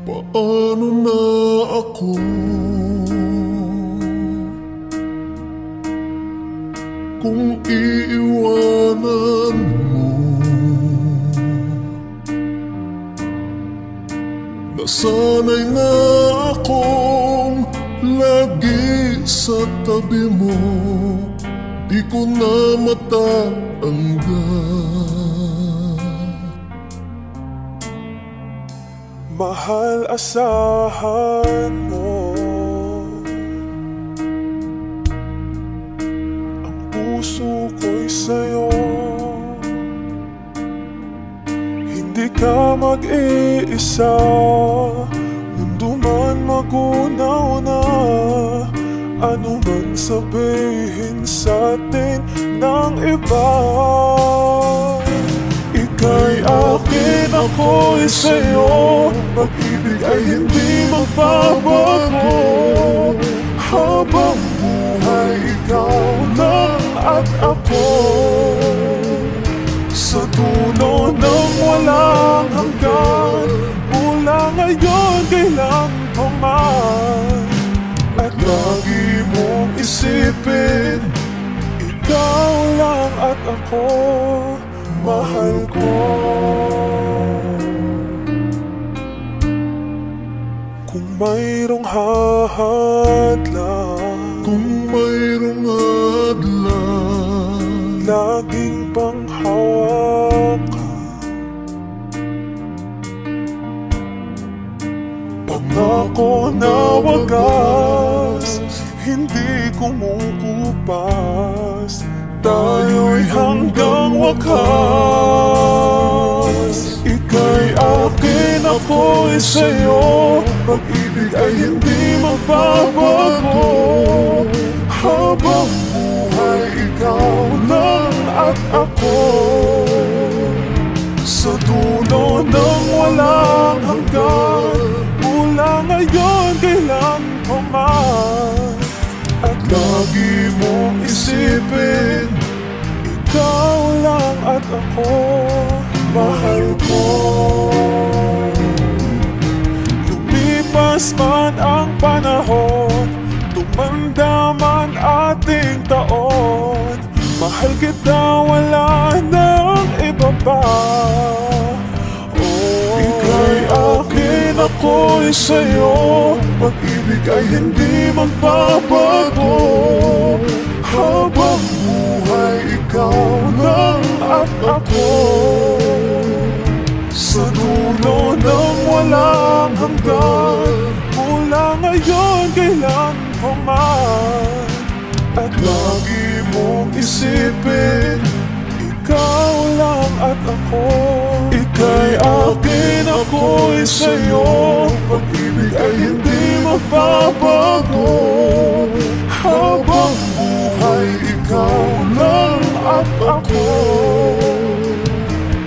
Paano na ako kung iiwanan mo? Nasanay na akong lagi sa tabi mo, di ko na matanggal. Mahal, asahan mo ang puso ko'y sa'yo. Hindi ka mag-iisa, mundo man magunaw na. Ano man sabihin sa'tin ng iba, ika'y akin, ako'y sa'yo. Pag-ibig ay hindi magbabago. Habang buhay, ikaw lang at ako. Sa dulo ng walang hanggan, mula ngayon kailan pa man. At lagi mong isipin, ikaw lang at ako, mahal ko. Kung mayroong hadlang, Kung mayroong hadlang, laging panghawakan. Pangako na wagas, hindi kumukupas. Tayo'y hanggang wakas. Ika'y akin, ako'y sa'yo. Pag-ibig ay hindi magbabago. Habang buhay, ikaw lang at ako. Sa dulo ng walang hanggan, mula ngayon kailan pa man. At lagi mong isipin, ikaw lang at ako, mahal ko. Lumipas man ang panahon, tumanda man ating taon, mahal kita, wala nang iba pa. Ika'y akin, ako'y sa'yo. Pag-ibig ay hindi magbabago. Habang buhay, ikaw lang at ako. Sa dulo ng walang hanggan, mula ngayon kailan pa man. At lagi mong isipin, ikaw lang at ako. Ika'y akin, ako'y sa'yo. Pag-ibig ay hindi magbabago. Habang buhay, ikaw lang at ako.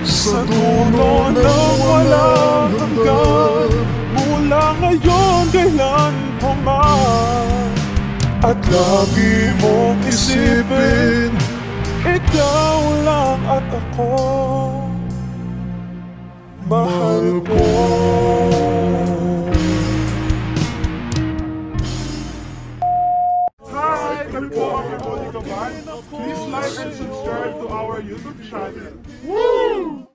Sa dulo ng walang hanggan, mula ngayon kailan pa man. At lagi mong isipin, ikaw lang at ako, mahal ko. Hi! Kami po ang Monica Band. Please like and subscribe to our YouTube channel. Woo!